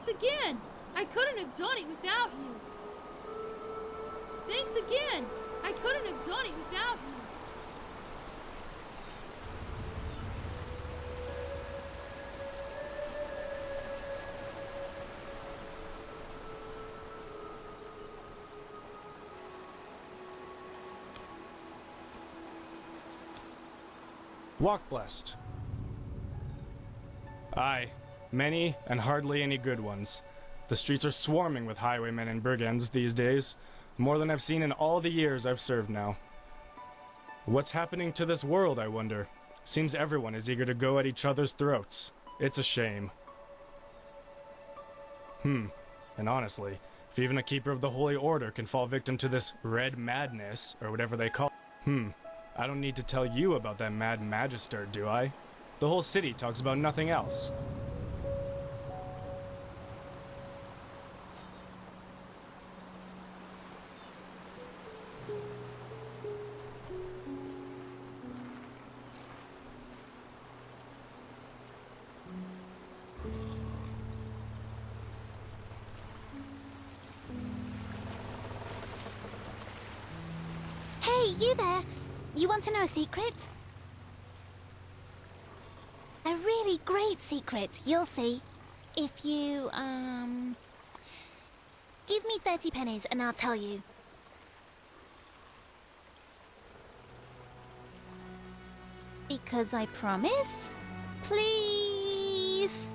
Thanks again! I couldn't have done it without you! Thanks again! I couldn't have done it without you! Walk blessed. Aye, many and hardly any good ones. The streets are swarming with highwaymen and brigands these days, more than I've seen in all the years I've served now. What's happening to this world, I wonder? Seems everyone is eager to go at each other's throats. It's a shame. And honestly, if even a keeper of the Holy Order can fall victim to this red madness, or whatever they call it, I don't need to tell you about that mad magister, do I? The whole city talks about nothing else. Hey, you there! You want to know a secret? A really great secret, you'll see. If you, give me 30 pennies and I'll tell you. Because I promise? Please?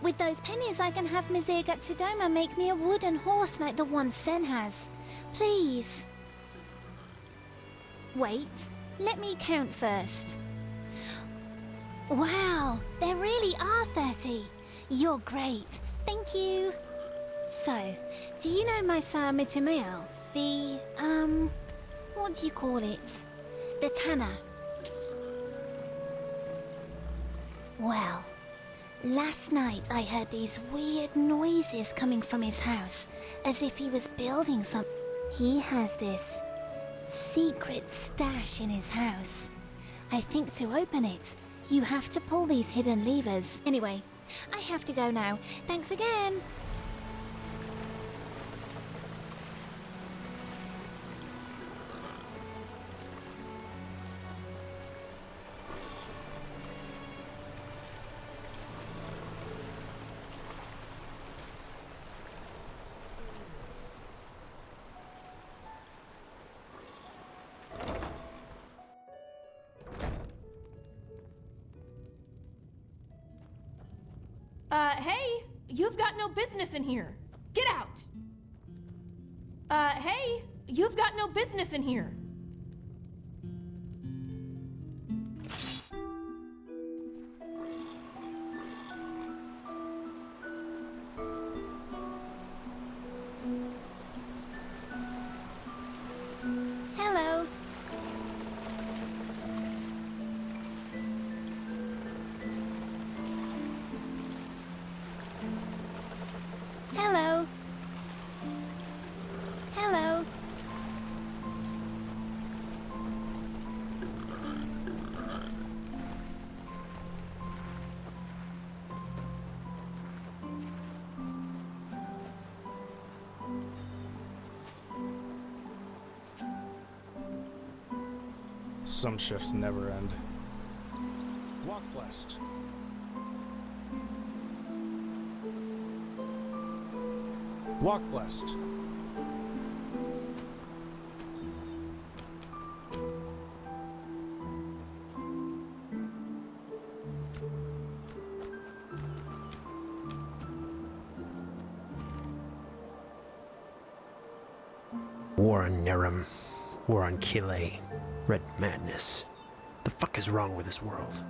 With those pennies I can have Mzir Gapsidoma make me a wooden horse like the one Sen has. Please. Wait, let me count first. Wow, there really are 30. You're great, thank you. So, do you know my sir Mitumael? The, what do you call it? The tanner. Well, last night I heard these weird noises coming from his house, as if he was building something. He has this secret stash in his house. I think to open it, you have to pull these hidden levers. Anyway, I have to go now. Thanks again! Hey! You've got no business in here! Get out! Hey! You've got no business in here! Hello. Hello. Hello. Some shifts never end. Walk blessed. Walk blessed. War on Nerum. War on Kile. Red madness. The fuck is wrong with this world?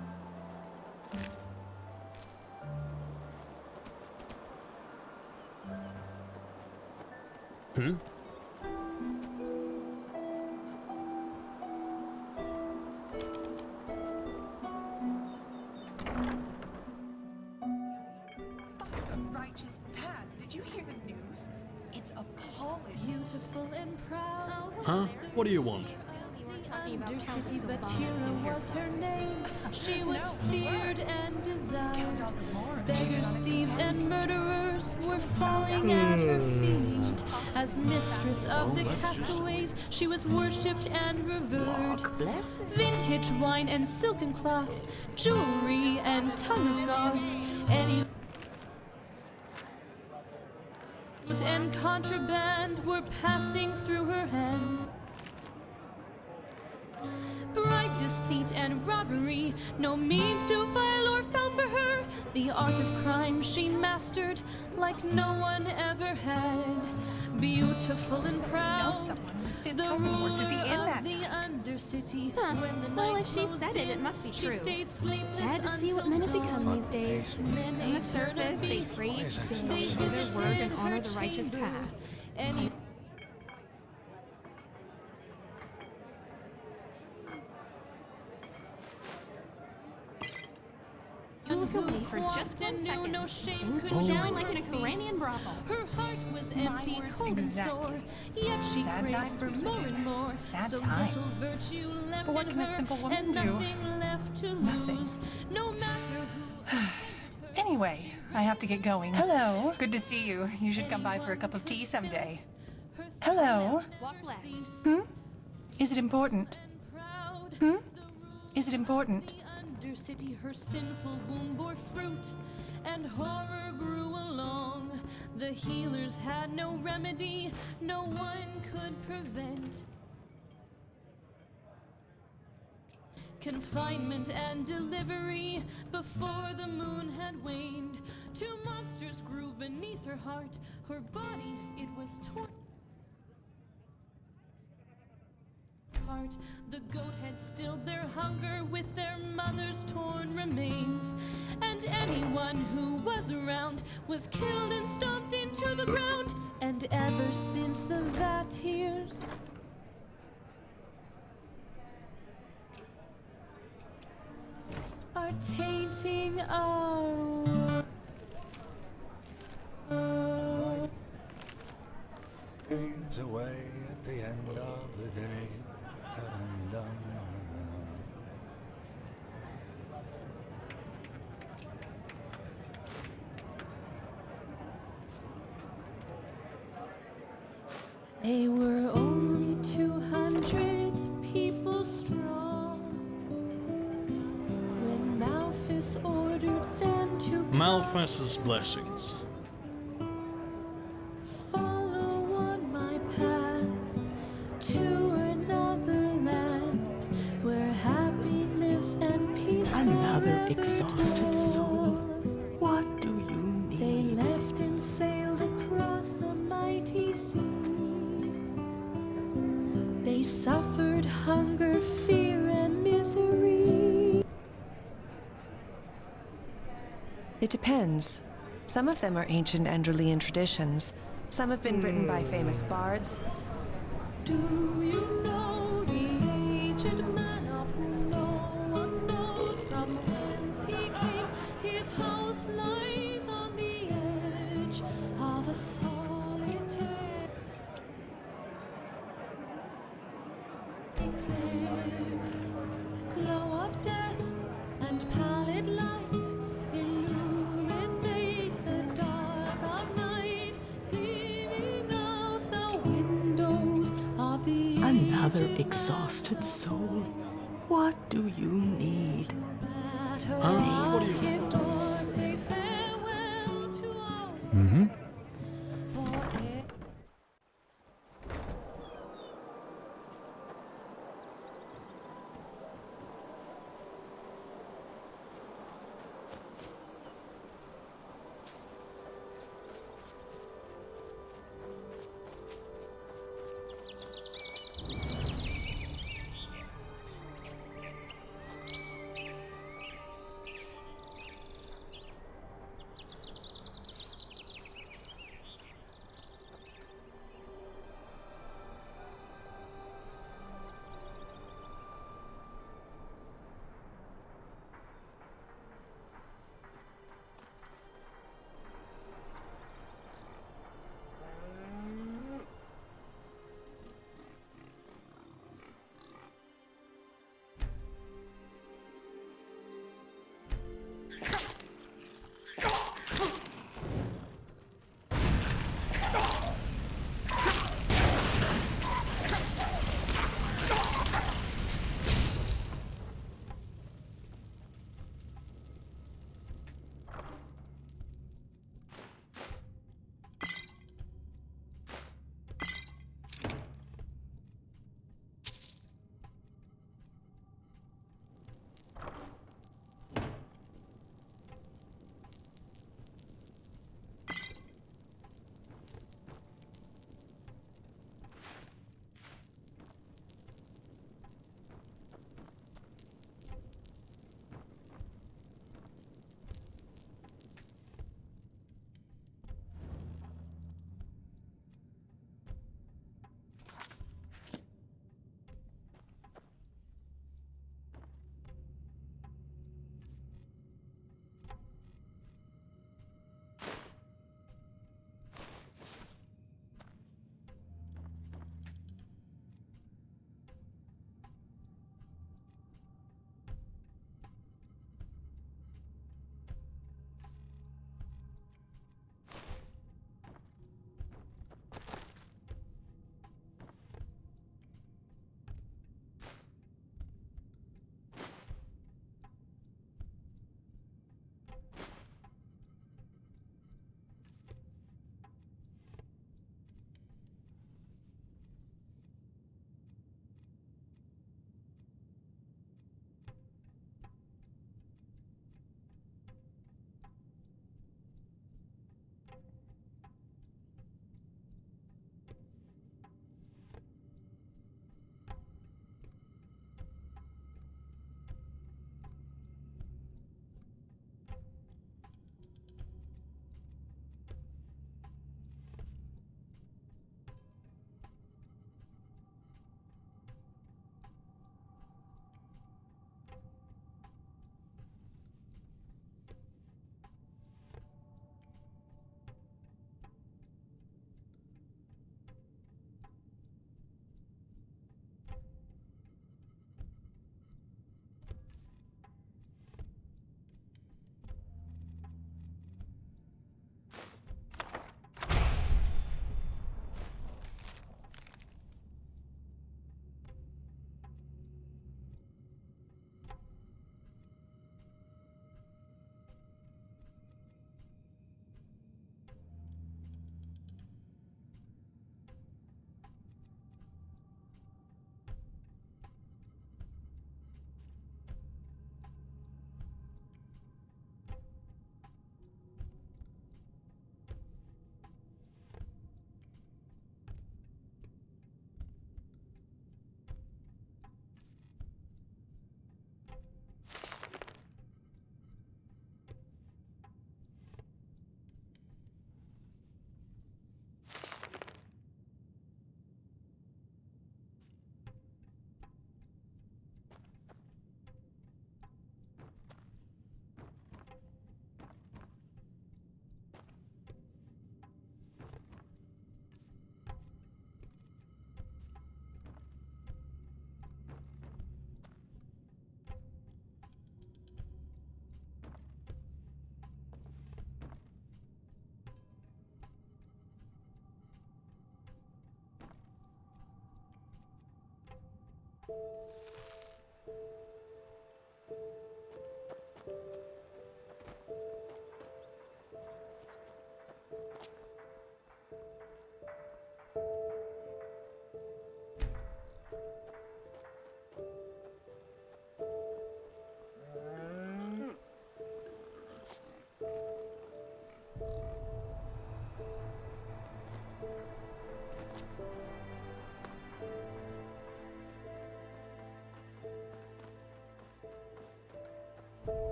The righteous path. Did you hear the news? It's appalling. Beautiful and proud. Huh? What do you want? talking about Countess Undercity Delva's new Batira was her hairstyle. name. She was No, feared worse. and desired. Count all the more Beggars, on a thieves, companion. and murderers were falling at her feet. As mistress of the castaways, she was worshipped and revered. Vintage wine and silken cloth, jewelry and tongue of gauze, any and contraband were passing through her hands. Bright deceit and robbery, no means too vile or foul for her. The art of crime she mastered like no one ever had. Beautiful and Know proud, someone whose fifth the cousin worked at the inn ruler that of the Undercity. Huh. When the Well, night if she closed said it, in, it must be she true. stayed sleepless Sad to see what until men have become dawn. these days. Men On the ate surface, certain they beasts. preach, They they do their visited word, and her honor the righteous chamber. path. Any You look away for just 1 second. No shame Things could go join down like her in a Koranian feast. brothel. Her heart was My empty, words cold exactly. and sore. Yet she Sad craved times for we live more in. and more. Sad So times. little virtue left But what in can a her, simple woman and do? nothing left to Nothing. lose. No matter who. Anyway, I have to get going. Hello. Good to see you. You should come by for a cup of tea someday. Hello. Walk blessed. Is it important? Proud. Is it important? The Undercity, her sinful womb bore fruit, and horror grew along. The healers had no remedy, no one could prevent. Confinement and delivery before the moon had waned. Two monsters grew beneath her heart, her body, it was torn apart. The goat had stilled their hunger with their mother's torn remains, and anyone who was around was killed and stomped into the ground. And ever since the Vatirs are tainting our world. Fades away at the end of the day. Ta-dum-dum. They were only 200 people strong when Malthus ordered them to Malthus's blessings. follow on my path to another land where happiness and peace Another forever exhausted soul. dwell. What do you They need? left and sailed across the mighty sea. They suffered hunger, fear, and misery. It depends. Some of them are ancient Androlian traditions. Some have been written by famous bards. Do you know the aged man of whom no one knows from whence he came? His house lies on the edge of a solitary cliff. Glow of death and pallid light illuminate the dark of night, gleaming out the windows of the Another aged exhausted soul. What do you need? Huh? His door, say farewell to all. Forget.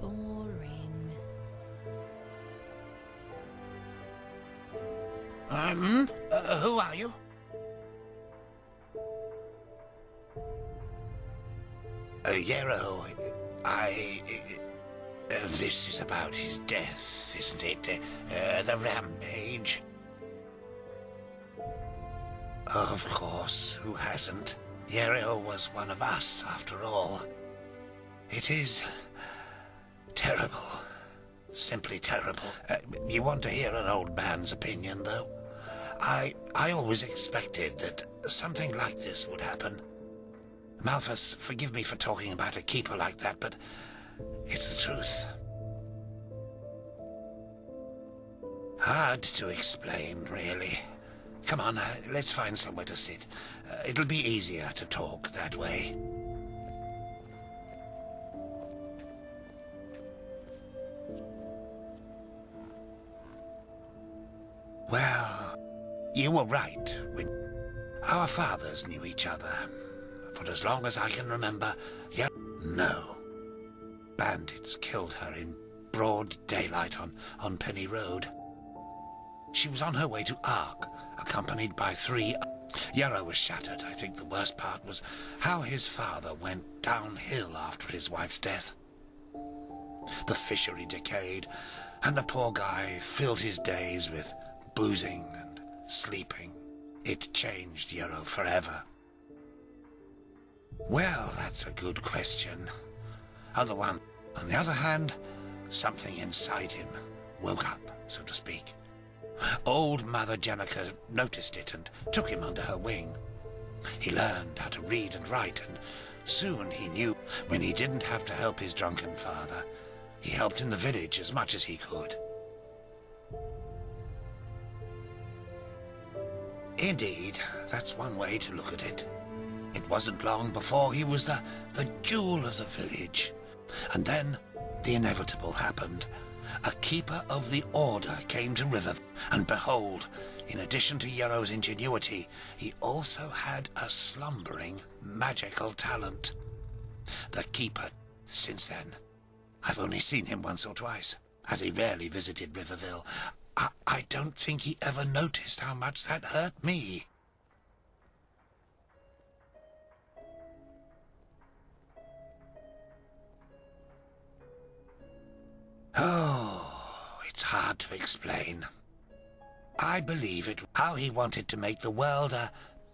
Boring. Who are you? Yarrow, this is about his death, isn't it? The rampage. Of course, who hasn't? Yarrow was one of us, after all. It is terrible. Simply terrible. You want to hear an old man's opinion, though? I always expected that something like this would happen. Malthus, forgive me for talking about a keeper like that, but it's the truth. Hard to explain, really. Come on, let's find somewhere to sit. It'll be easier to talk that way. Well, you were right when our fathers knew each other. For as long as I can remember, no. Bandits killed her in broad daylight on Penny Road. She was on her way to Ark, accompanied by 3... Yarrow was shattered. I think the worst part was how his father went downhill after his wife's death. The fishery decayed, and the poor guy filled his days with boozing and sleeping. It changed Yarrow forever. Well, that's a good question. On the other hand, something inside him woke up, so to speak. Old Mother Jenica noticed it and took him under her wing. He learned how to read and write, and soon he knew when he didn't have to help his drunken father, he helped in the village as much as he could. Indeed, that's one way to look at it. It wasn't long before he was the jewel of the village. And then the inevitable happened. A keeper of the Order came to River, and behold, in addition to Yarrow's ingenuity, he also had a slumbering magical talent. The keeper, since then, I've only seen him once or twice, as he rarely visited Riverville. I don't think he ever noticed how much that hurt me. Oh, it's hard to explain. I believe it how he wanted to make the world a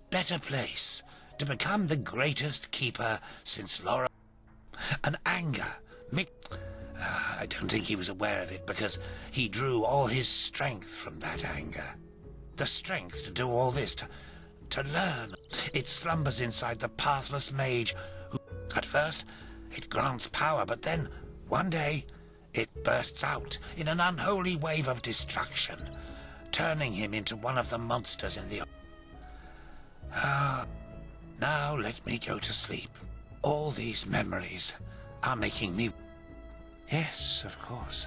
better place, to become the greatest keeper since Laura. An anger. I don't think he was aware of it because he drew all his strength from that anger. The strength to do all this, to learn. It slumbers inside the pathless mage who, at first, it grants power, but then, one day, it bursts out in an unholy wave of destruction, turning him into one of the monsters in the... Now let me go to sleep. All these memories are making me... Yes, of course.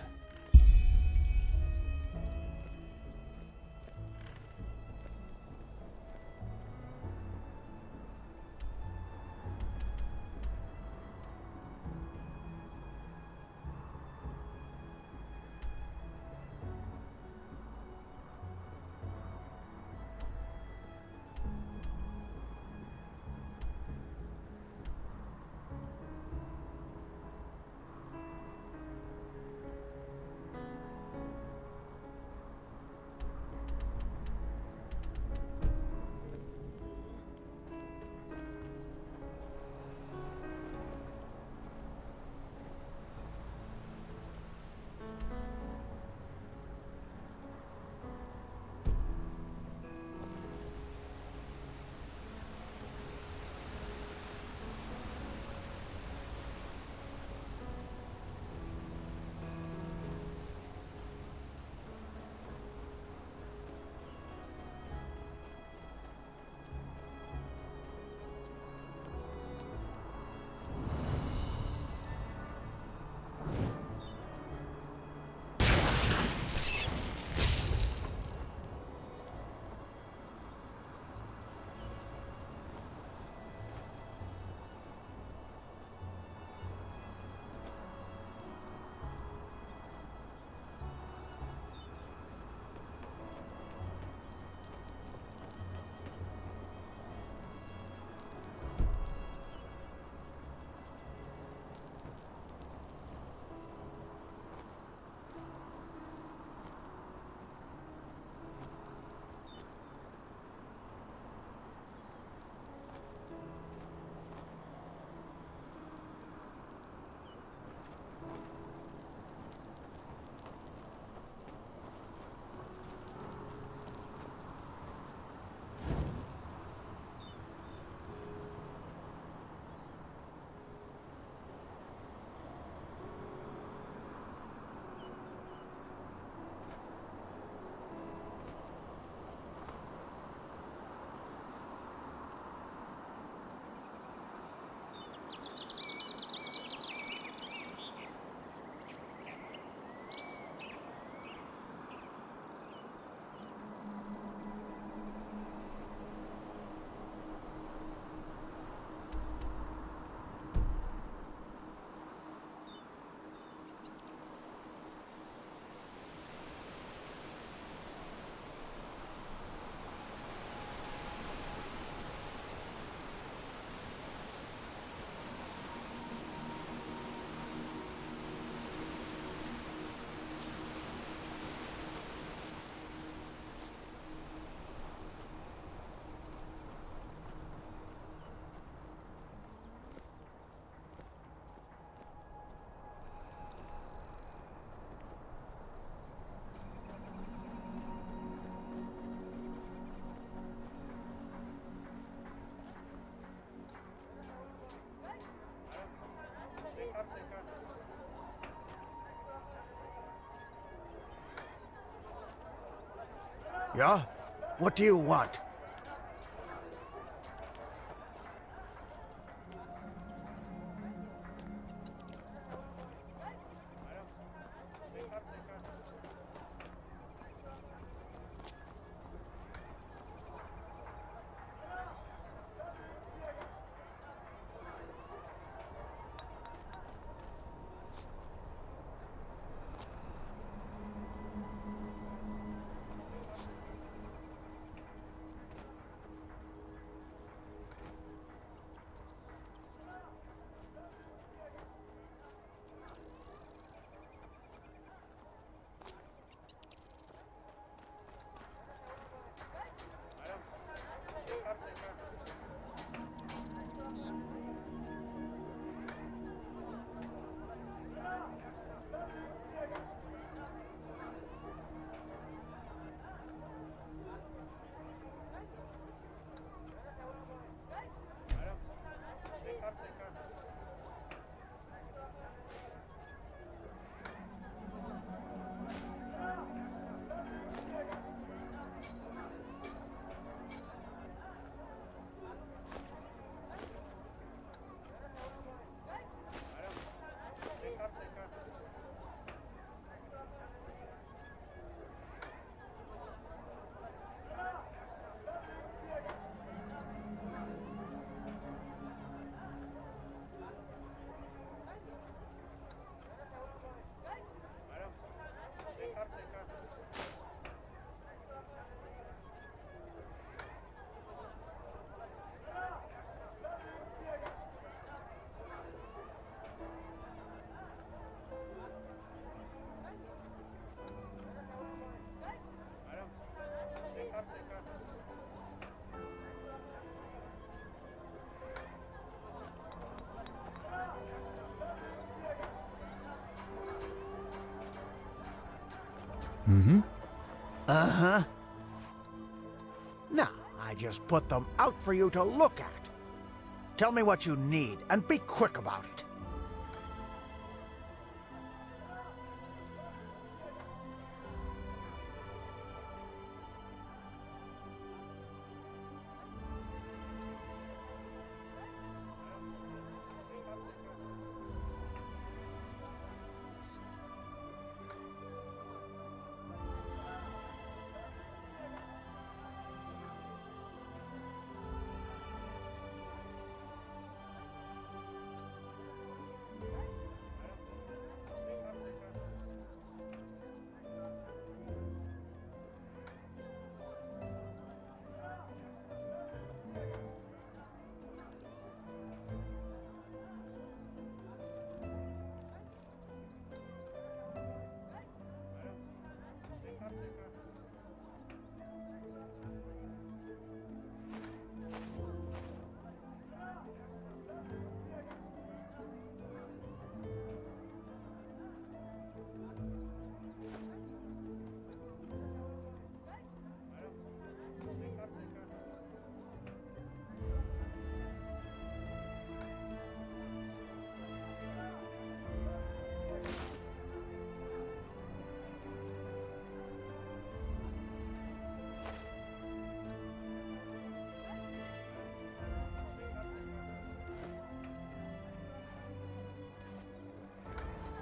Yeah? What do you want? Mm-hmm. Uh-huh. Now, I just put them out for you to look at. Tell me what you need, and be quick about it.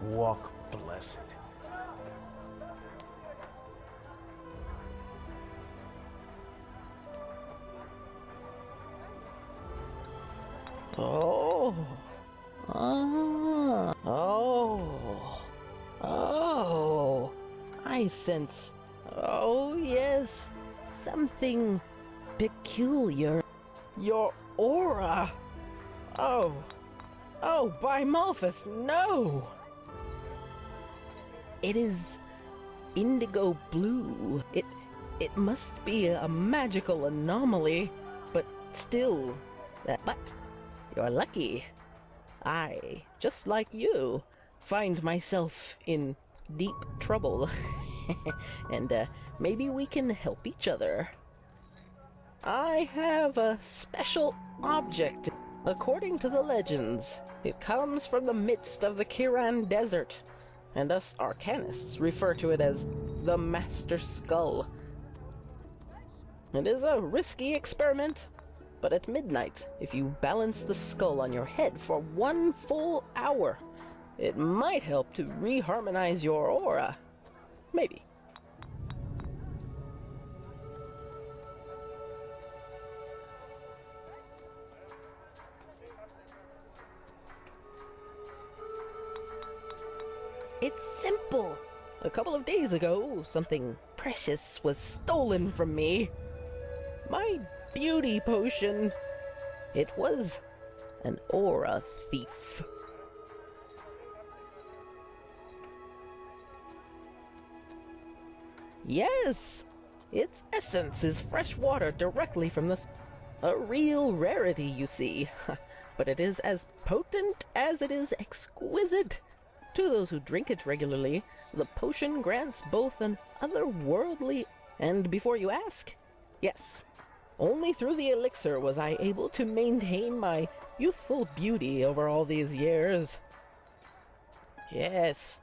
Walk blessed. Oh. Ah. Oh. Oh. I sense. Oh, yes. Something peculiar. Your aura. Oh. Oh, by Malphus, no! It is indigo blue. It must be a magical anomaly, but still. But you're lucky. I, just like you, find myself in deep trouble. And maybe we can help each other. I have a special object. According to the legends, it comes from the midst of the Kiran Desert, and us arcanists refer to it as the Master Skull. It is a risky experiment, but at midnight, if you balance the skull on your head for 1 full hour, it might help to reharmonize your aura. Maybe. It's simple. A couple of days ago, something precious was stolen from me. My beauty potion. It was an aura thief. Yes! Its essence is fresh water directly from the... A real rarity, you see. But it is as potent as it is exquisite. To those who drink it regularly, the potion grants both an otherworldly... And before you ask, yes, only through the elixir was I able to maintain my youthful beauty over all these years. Yes,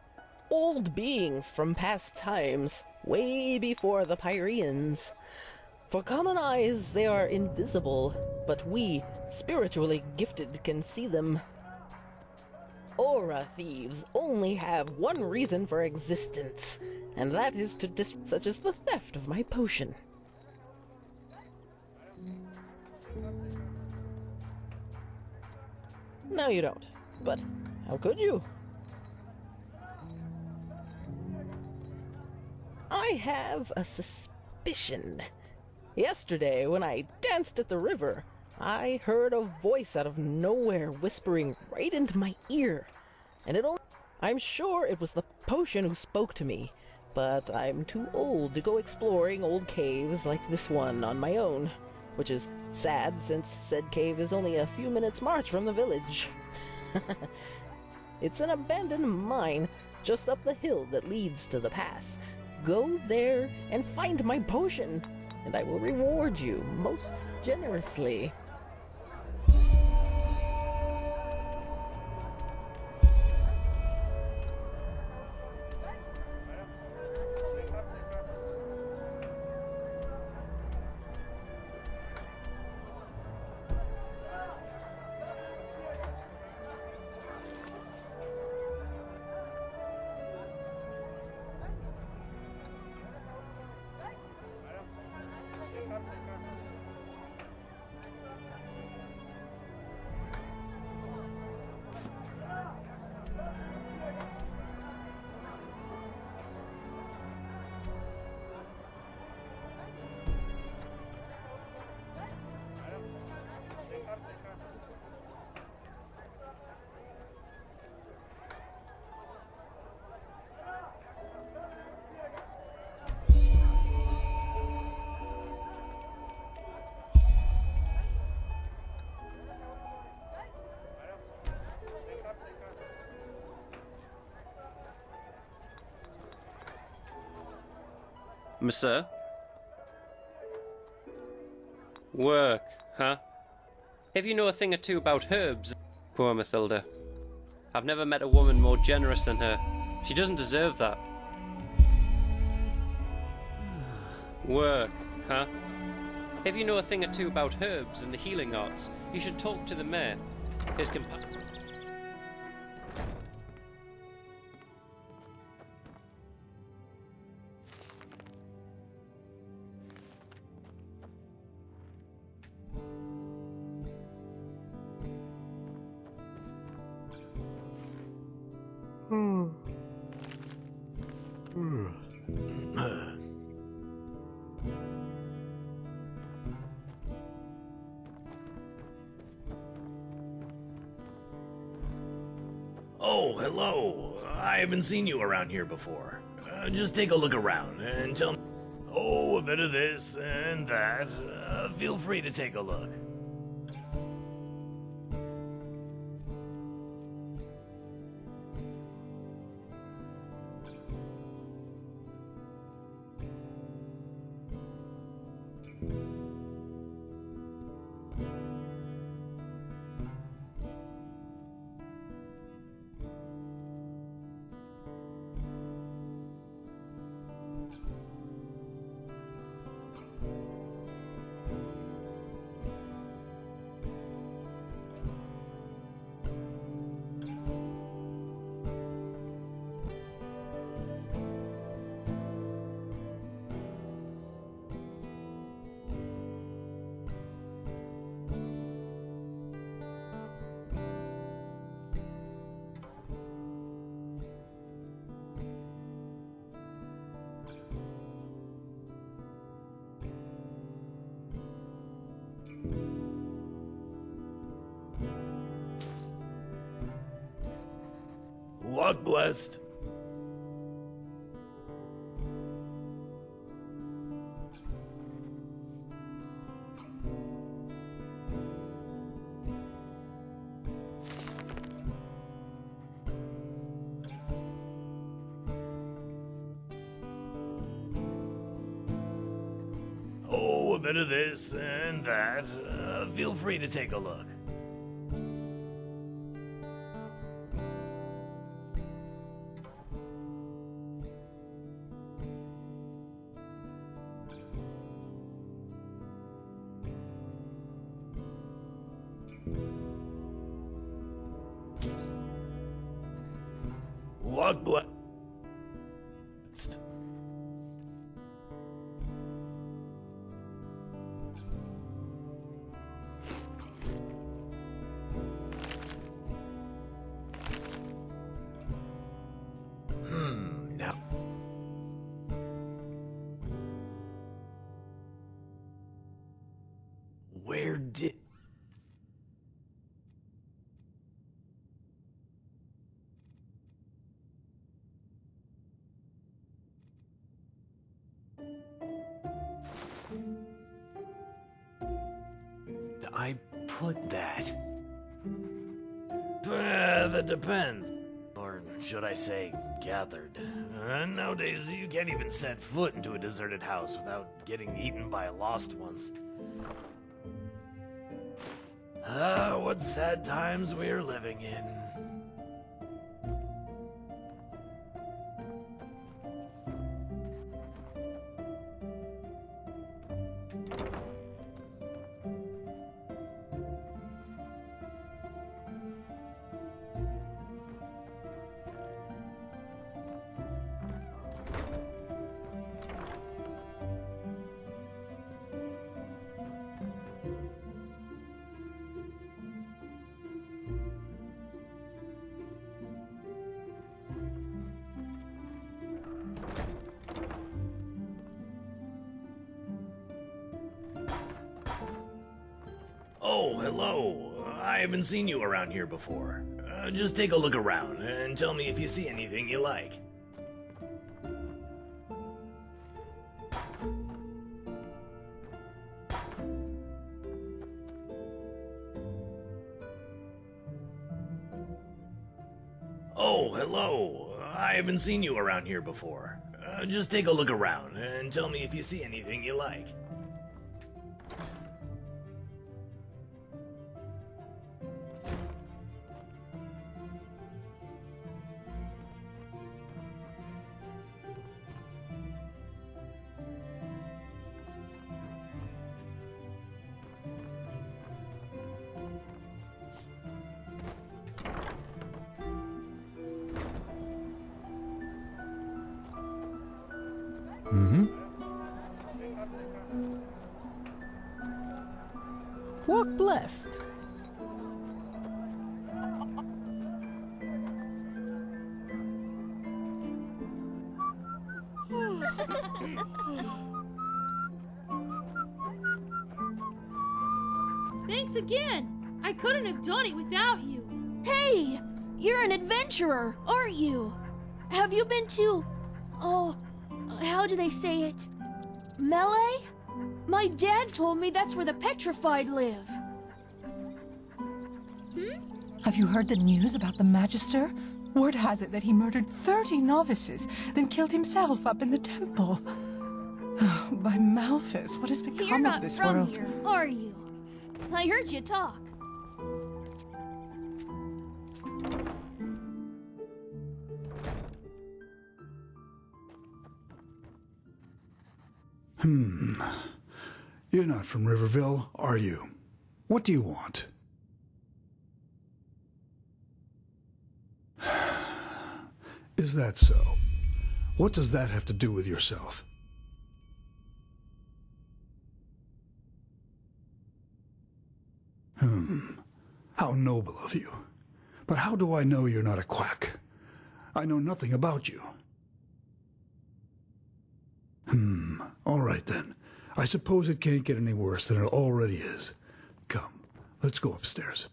old beings from past times, way before the Pyreans. For common eyes, they are invisible, but we, spiritually gifted, can see them. Aura thieves only have one reason for existence, and that is to such as the theft of my potion. No, you don't. But how could you? I have a suspicion. Yesterday, when I danced at the river, I heard a voice out of nowhere whispering right into my ear. And I'm sure it was the potion who spoke to me, but I'm too old to go exploring old caves like this one on my own, which is sad since said cave is only a few minutes' march from the village. It's an abandoned mine just up the hill that leads to the pass. Go there and find my potion, and I will reward you most generously. Monsieur? Work, huh? If you know a thing or two about herbs... Poor Mathilda. I've never met a woman more generous than her. She doesn't deserve that. Work, huh? If you know a thing or two about herbs and the healing arts, you should talk to the mayor. His companion. Oh, hello. I haven't seen you around here before. Just take a look around and tell me. Oh, a bit of this and that. Feel free to take a look. Walk blessed. Oh, a bit of this and that. Feel free to take a look. Walk blessed. Now. Where did... I put that? That depends. Or should I say, gathered. Nowadays, you can't even set foot into a deserted house without getting eaten by lost ones. What sad times we're living in. Oh, hello. I haven't seen you around here before. Just take a look around and tell me if you see anything you like. Oh, hello. I haven't seen you around here before. Just take a look around and tell me if you see anything you like. Walk blessed. Thanks again! I couldn't have done it without you! Hey! You're an adventurer, aren't you? Have you been to... oh, how do they say it? Melee? My dad told me that's where the petrified live. Have you heard the news about the Magister? Word has it that he murdered 30 novices, then killed himself up in the temple. By Malphus, what has become You're not of this from world? here, are you? I heard you talk. You're not from Riverville, are you? What do you want? Is that so? What does that have to do with yourself? How noble of you. But how do I know you're not a quack? I know nothing about you. All right then. I suppose it can't get any worse than it already is. Come, let's go upstairs.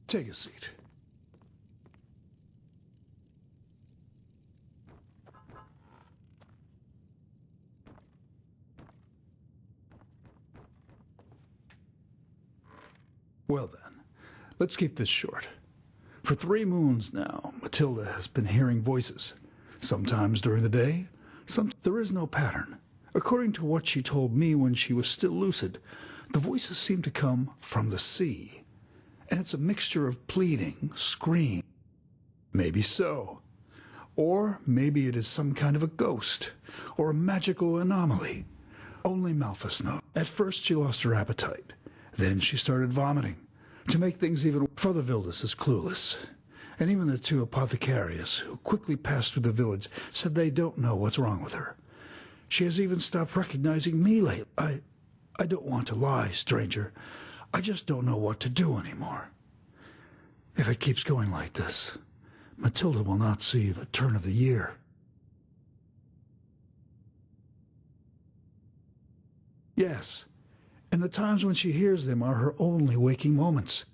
Take a seat. Well then, let's keep this short. For 3 moons now, Matilda has been hearing voices. Sometimes during the day, there is no pattern. According to what she told me when she was still lucid, the voices seem to come from the sea. And it's a mixture of pleading, scream. Maybe so. Or maybe it is some kind of a ghost, or a magical anomaly. Only Malphus knows. At first she lost her appetite. Then she started vomiting. To make things even worse, Father Vildus is clueless. And even the 2 apothecarius who quickly passed through the village said they don't know what's wrong with her. She has even stopped recognizing me lately. I don't want to lie, stranger. I just don't know what to do anymore. If it keeps going like this, Matilda will not see the turn of the year. Yes, and the times when she hears them are her only waking moments.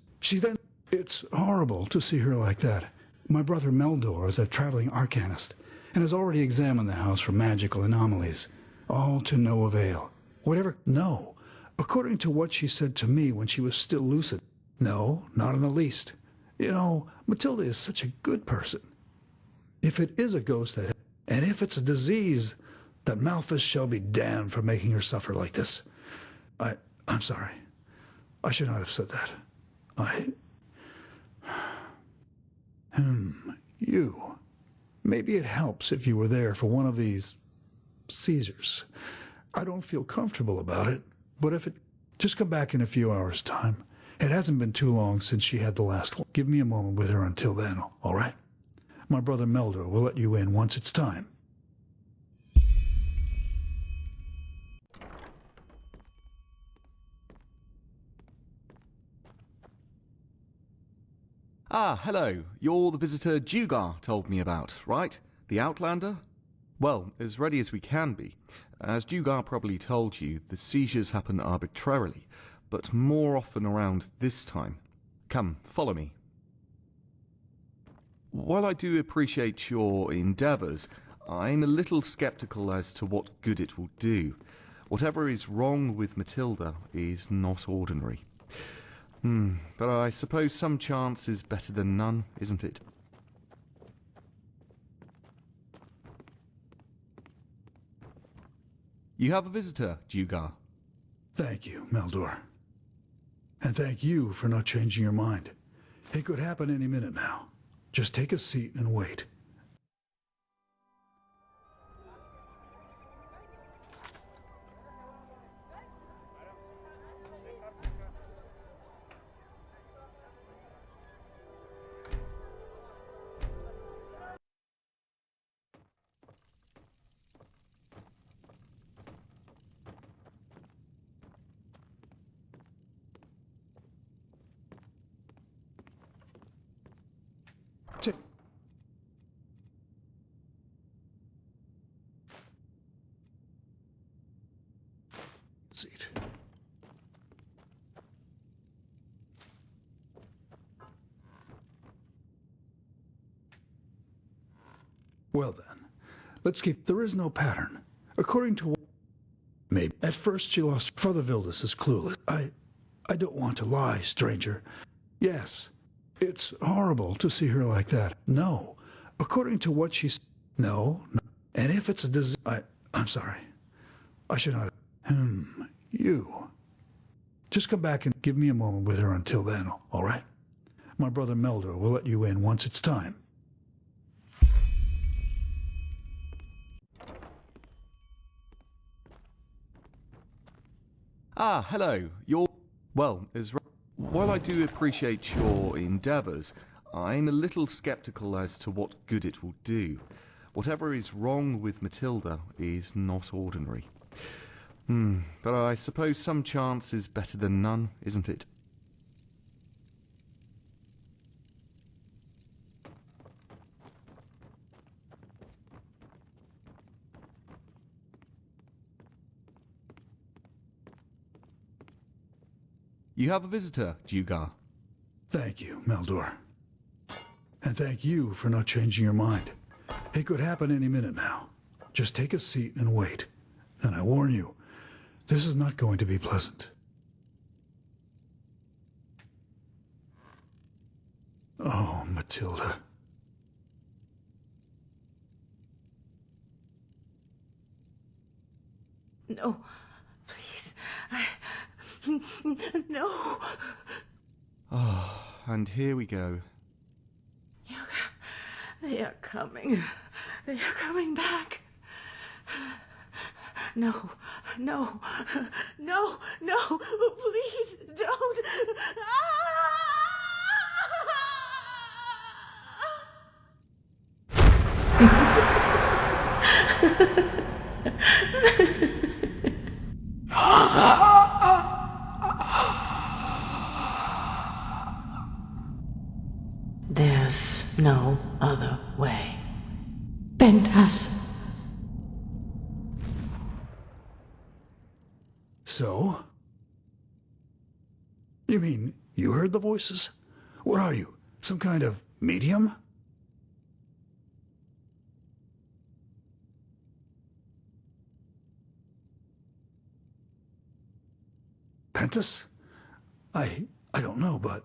It's horrible to see her like that. My brother Meldor is a traveling arcanist, and has already examined the house for magical anomalies, all to no avail. No, according to what she said to me when she was still lucid. No, not in the least. You know, Matilda is such a good person. If it is a ghost and if it's a disease, that Malphus shall be damned for making her suffer like this. I'm sorry. I should not have said that. You. Maybe it helps if you were there for one of these seizures. I don't feel comfortable about it, but just come back in a few hours' time. It hasn't been too long since she had the last one. Give me a moment with her until then, all right? My brother Meldor will let you in once it's time. Ah, hello. You're the visitor Dugar told me about, right? The Outlander? Well, as ready as we can be. As Dugar probably told you, the seizures happen arbitrarily, but more often around this time. Come, follow me. While I do appreciate your endeavours, I'm a little sceptical as to what good it will do. Whatever is wrong with Matilda is not ordinary. But I suppose some chance is better than none, isn't it? You have a visitor, Dugar. Thank you, Meldor. And thank you for not changing your mind. It could happen any minute now. Just take a seat and wait. Seat. Well then, let's keep. There is no pattern. According to what... Maybe. At first she lost... Father Vildus is clueless. I don't want to lie, stranger. Yes, it's horrible to see her like that. No, according to what she... No. And if it's a disease... I'm sorry. I should not... You. Just come back and give me a moment with her until then, all right? My brother Meldor will let you in once it's time. Ah, hello. Well, while I do appreciate your endeavours, I'm a little sceptical as to what good it will do. Whatever is wrong with Matilda is not ordinary. But I suppose some chance is better than none, isn't it? You have a visitor, Dugar. Thank you, Meldor. And thank you for not changing your mind. It could happen any minute now. Just take a seat and wait. And I warn you, this is not going to be pleasant. Oh, Matilda. No, please. No. Oh, and here we go. They are coming. They are coming back. No, no, no, no, please don't. There's no other way. Bentas. So? You mean you heard the voices? What are you, some kind of medium? Pentas? I don't know, but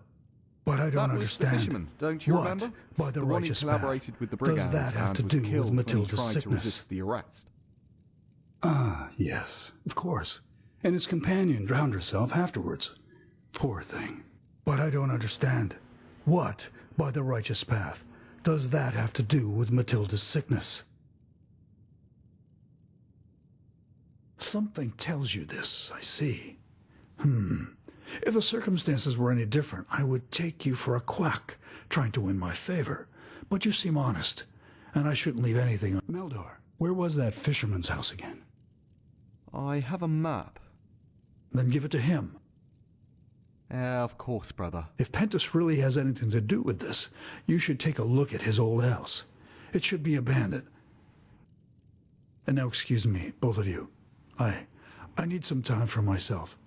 I don't that understand. Was the fisherman, don't you what, remember? By the one righteous who collaborated path, with the does brigands that have and to was do killed with when he Matilda's tried to sickness? resist the arrest. Ah, yes, of course. And his companion drowned herself afterwards. Poor thing. But I don't understand. What, by the righteous path, does that have to do with Matilda's sickness? Something tells you this, I see. If the circumstances were any different, I would take you for a quack, trying to win my favor. But you seem honest, and I shouldn't leave anything on. Meldor, where was that fisherman's house again? I have a map. Then give it to him. Of course, brother. If Pentas really has anything to do with this, you should take a look at his old house. It should be abandoned. And now excuse me, both of you. I need some time for myself.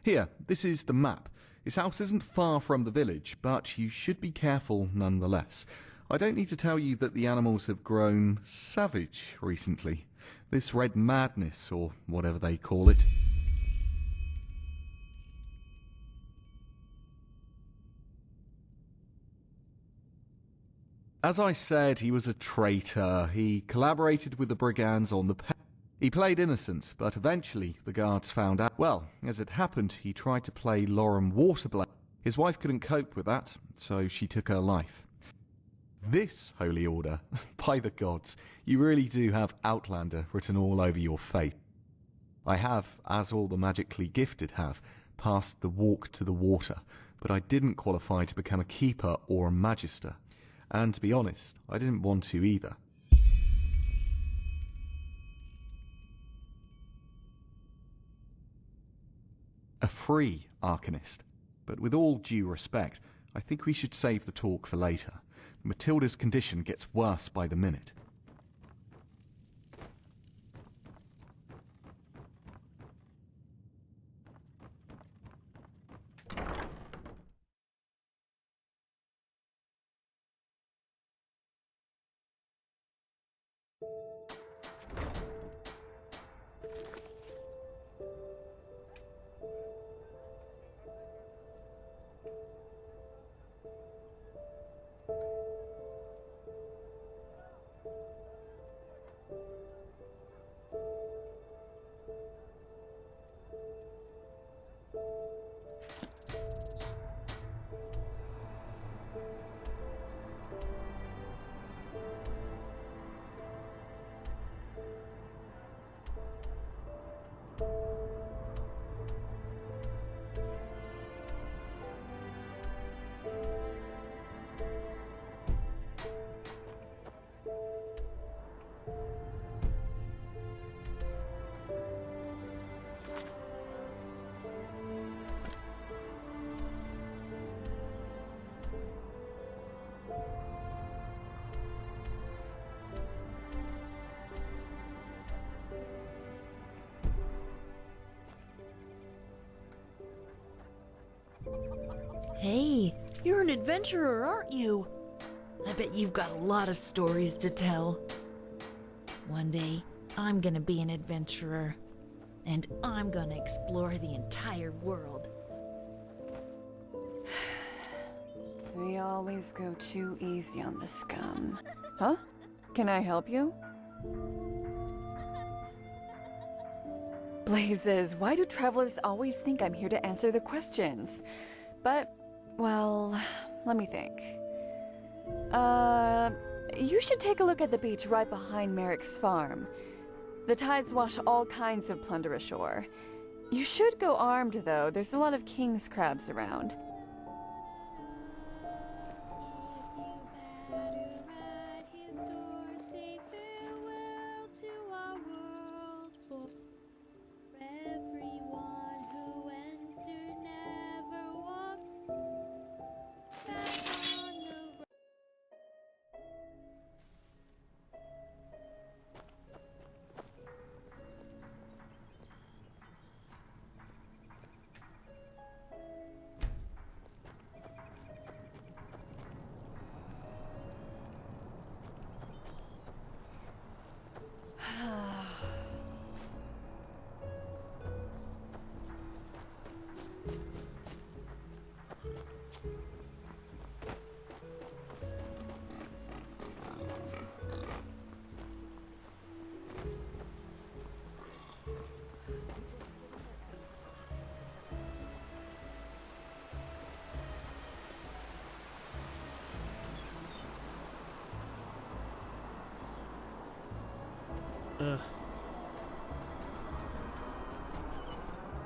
Here, this is the map. His house isn't far from the village, but you should be careful nonetheless. I don't need to tell you that the animals have grown savage recently. This red madness, or whatever they call it. As I said, he was a traitor. He collaborated with the brigands on the He played innocent, but eventually the guards found out. Well, as it happened, he tried to play Lorem Waterblade. His wife couldn't cope with that, so she took her life. This holy order, by the gods, you really do have Outlander written all over your face. I have, as all the magically gifted have, passed the walk to the water, but I didn't qualify to become a keeper or a magister. And to be honest, I didn't want to either. A free Arcanist. But with all due respect, I think we should save the talk for later. Matilda's condition gets worse by the minute. Hey, you're an adventurer, aren't you? I bet you've got a lot of stories to tell. One day, I'm gonna be an adventurer, and I'm gonna explore the entire world. They always go too easy on the scum. Huh? Can I help you? Blazes, why do travelers always think I'm here to answer the questions? But, well, let me think. You should take a look at the beach right behind Merrick's farm. The tides wash all kinds of plunder ashore. You should go armed, though. There's a lot of king's crabs around.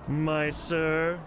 My sir?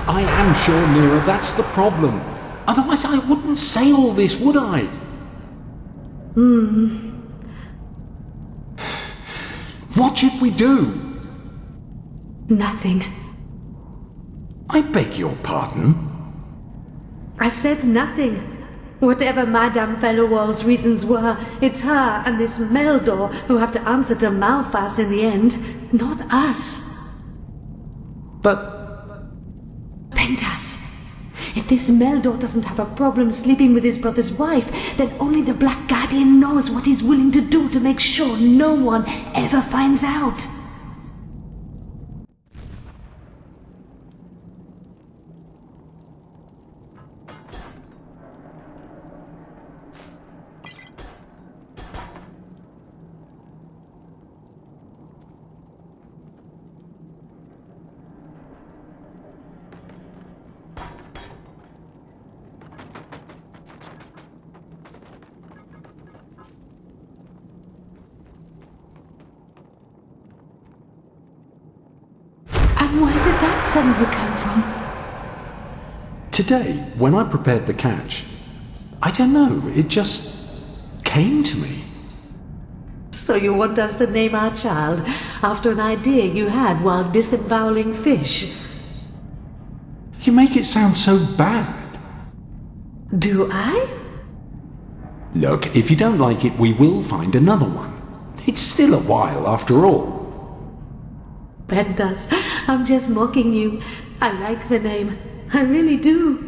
I am sure, Nira, that's the problem. Otherwise I wouldn't say all this, would I? What should we do? Nothing. I beg your pardon? I said nothing. Whatever Madame Fellowall's reasons were, it's her and this Meldor who have to answer to Malphas in the end, not us. But... Pentas, if this Meldor doesn't have a problem sleeping with his brother's wife, then only the Black Guardian knows what he's willing to do to make sure no one ever finds out. And where did that suddenly come from? Today, when I prepared the catch, I don't know, it just came to me. So you want us to name our child after an idea you had while disemboweling fish? You make it sound so bad. Do I? Look, if you don't like it, we will find another one. It's still a while, after all. Pentas, I'm just mocking you. I like the name. I really do.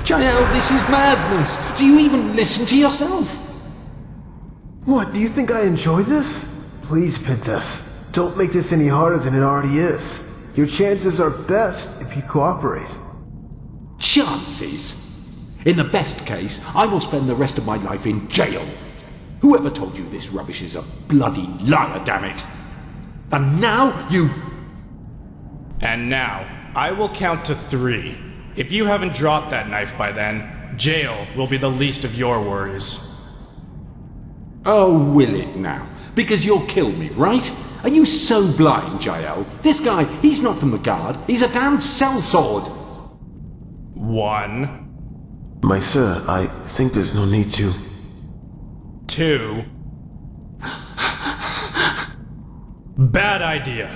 Jael, this is madness. Do you even listen to yourself? What, do you think I enjoy this? Please, Pentas, don't make this any harder than it already is. Your chances are best if you cooperate. Chances? In the best case, I will spend the rest of my life in jail. Whoever told you this rubbish is a bloody liar, damn it. And now you... And now, I will count to 3. If you haven't dropped that knife by then, jail will be the least of your worries. Oh, will it now? Because you'll kill me, right? Are you so blind, Jael? This guy, he's not from the guard. He's a damned sellsword. 1. My sir, I think there's no need to. 2. Bad idea.